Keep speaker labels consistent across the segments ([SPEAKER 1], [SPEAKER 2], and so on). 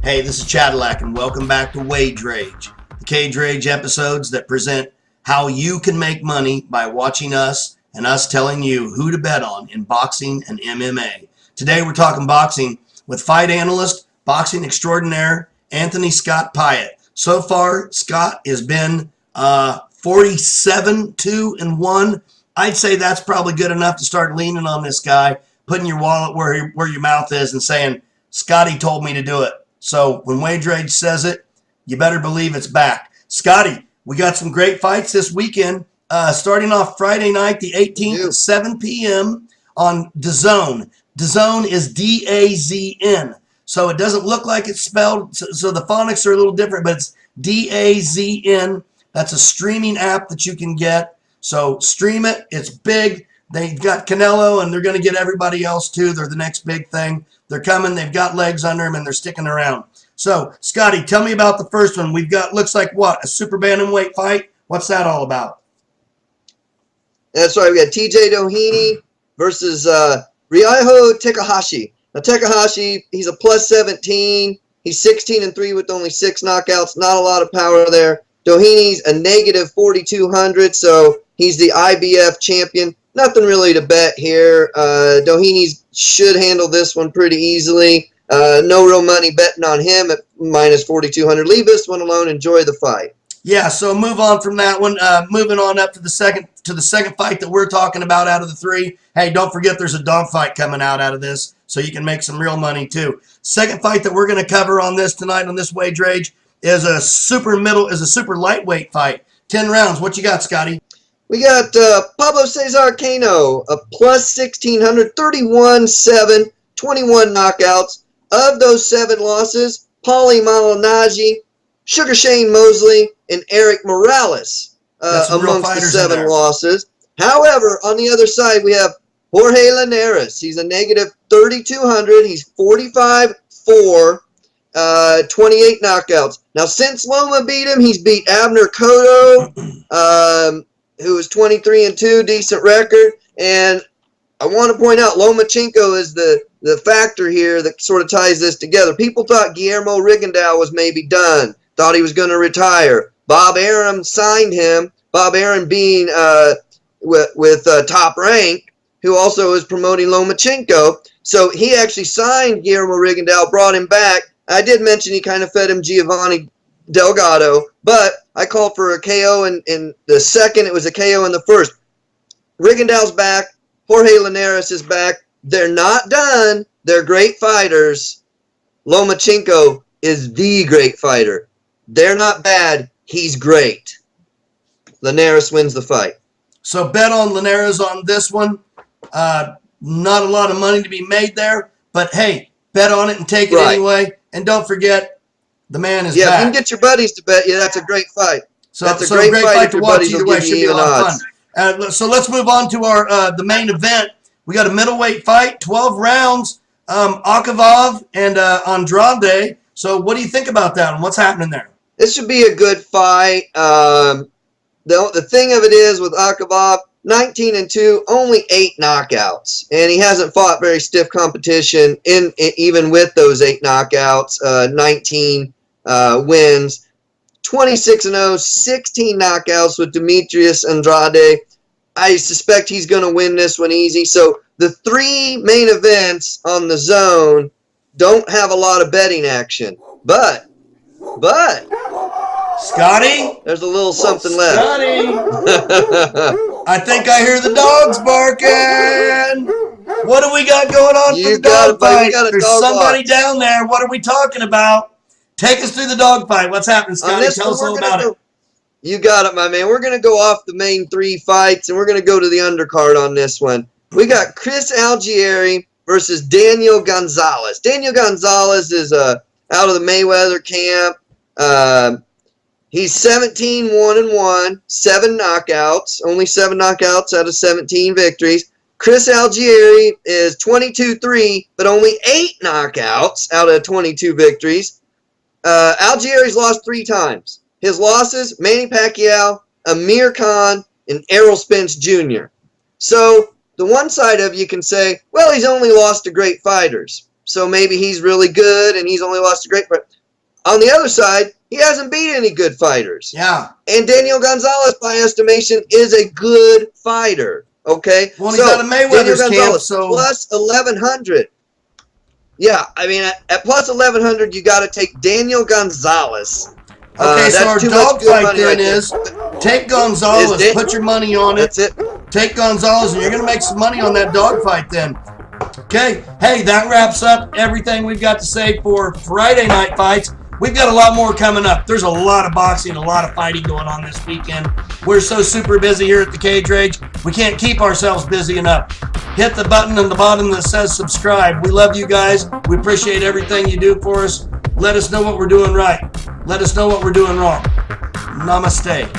[SPEAKER 1] Hey, this is Chadillac, and welcome back to WageRage, the Cage Rage episodes that present how you can make money by watching us and us telling you who to bet on in boxing and MMA. Today we're talking boxing with fight analyst, boxing extraordinaire, Anthony Scott Piatt. So far, Scott has been 47-2-1. I'd say that's probably good enough to start leaning on this guy, putting your wallet where your mouth is and saying, Scotty told me to do it. So when WageRage says it, you better believe it's back. Scotty, we got some great fights this weekend. Starting off Friday night, the 18th at 7 p.m. on DAZN. DAZN is DAZN. So it doesn't look like it's spelled, so the phonics are a little different, but it's DAZN. That's a streaming app that you can get. So stream it. It's big. They've got Canelo, and they're going to get everybody else too. They're the next big thing. They're coming. They've got legs under them, and they're sticking around. So, Scotty, tell me about the first one. We've got, looks like what, a super bantamweight fight? What's that all about?
[SPEAKER 2] That's right. We got TJ Doheny versus Ryohei Takahashi. Now, Takahashi, he's a plus 17. He's 16-3 with only 6 knockouts. Not a lot of power there. Doheny's a negative 4,200, so he's the IBF champion. Nothing really to bet here. Doheny should handle this one pretty easily. No real money betting on him at minus 4,200. Leave this one alone. Enjoy the fight.
[SPEAKER 1] Yeah, so move on from that one. Moving on up to the second fight that we're talking about out of the 3. Hey, don't forget there's a dog fight coming out of this, so you can make some real money too. Second fight that we're going to cover on this tonight on this WageRage is a super lightweight fight. 10 rounds. What you got, Scotty?
[SPEAKER 2] We got Pablo Cesar Cano, a plus 1,600, 31-7, 21 knockouts. Of those 7 losses, Paulie Malignaggi, Sugar Shane Mosley, and Eric Morales amongst the 7 losses. However, on the other side, we have Jorge Linares. He's a negative 3,200. He's 45-4, 28 knockouts. Now, since Loma beat him, he's beat Abner Cotto, who is 23-2, decent record. And I want to point out Lomachenko is the factor here that sort of ties this together. People thought Guillermo Rigondeaux was maybe done, thought he was going to retire. Bob Arum signed him, Bob Arum being with Top Rank, who also is promoting Lomachenko. So he actually signed Guillermo Rigondeaux, brought him back. I did mention he kind of fed him Giovanni Delgado, but I called for a KO in the second. It was a KO in the first. Rigondeaux's back. Jorge Linares is back. They're not done. They're great fighters. Lomachenko is the great fighter. They're not bad. He's great. Linares wins the fight.
[SPEAKER 1] So bet on Linares on this one. Not a lot of money to be made there, but hey, bet on it and take it anyway. And don't forget, the man is back.
[SPEAKER 2] Yeah, if you can get your buddies to bet you, that's a great fight.
[SPEAKER 1] So
[SPEAKER 2] that's a great fight
[SPEAKER 1] to watch either way. Should be a lot of fun. So let's move on to our the main event. We got a middleweight fight, 12 rounds. Akovov and Andrade. So what do you think about that and what's happening there?
[SPEAKER 2] This should be a good fight. The thing of it is with Akovov, 19-2, only 8 knockouts, and he hasn't fought very stiff competition even with those 8 knockouts. 19 wins, 26-0, 16 knockouts with Demetrious Andrade. I suspect he's going to win this one easy. So the 3 main events on the zone don't have a lot of betting action, but
[SPEAKER 1] Scotty,
[SPEAKER 2] there's a little something left.
[SPEAKER 1] Scotty, I think I hear the dogs barking. What do we got going on for the dog fight? There's somebody down there. What are we talking about? Take us through the dog fight. What's happening, Scotty? Tell us all about it.
[SPEAKER 2] You got it, my man. We're going to go off the main 3 fights, and we're going to go to the undercard on this one. We got Chris Algieri versus Daniel Gonzalez. Daniel Gonzalez is out of the Mayweather camp. He's 17-1-1, 7 knockouts, only 7 knockouts out of 17 victories. Chris Algieri is 22-3, but only 8 knockouts out of 22 victories. Algieri's lost 3 times. His losses, Manny Pacquiao, Amir Khan, and Errol Spence Jr. So the one side of you can say, well, he's only lost to great fighters. so maybe he's really good and he's only lost a great fight. On the other side, he hasn't beat any good fighters.
[SPEAKER 1] Yeah.
[SPEAKER 2] And Daniel Gonzalez, by estimation, is a good fighter. Okay?
[SPEAKER 1] Well, he's out of Mayweather's camp, so
[SPEAKER 2] plus 1,100. Yeah, I mean, at plus 1,100, you got to take Daniel Gonzalez.
[SPEAKER 1] Okay, so our dog fight then is take Gonzalez, put your money on it.
[SPEAKER 2] That's it.
[SPEAKER 1] Take Gonzalez, and you're going to make some money on that dog fight then. Okay, hey, that wraps up everything we've got to say for Friday night fights. We've got a lot more coming up. There's a lot of boxing, a lot of fighting going on this weekend. We're so super busy here at the Cage Rage, we can't keep ourselves busy enough. Hit the button on the bottom that says subscribe. We love you guys. We appreciate everything you do for us. Let us know what we're doing right. Let us know what we're doing wrong. Namaste.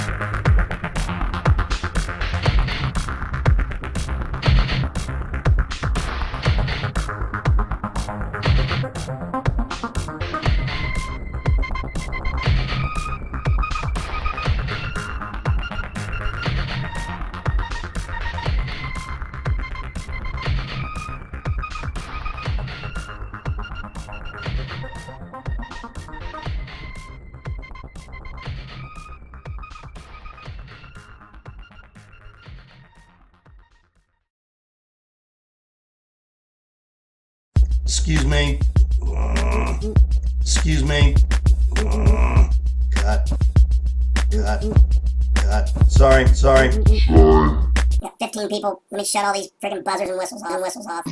[SPEAKER 1] Excuse me. Excuse me. Cut. Sorry.
[SPEAKER 3] Got 15 people. Let me shut all these freaking buzzers and whistles off.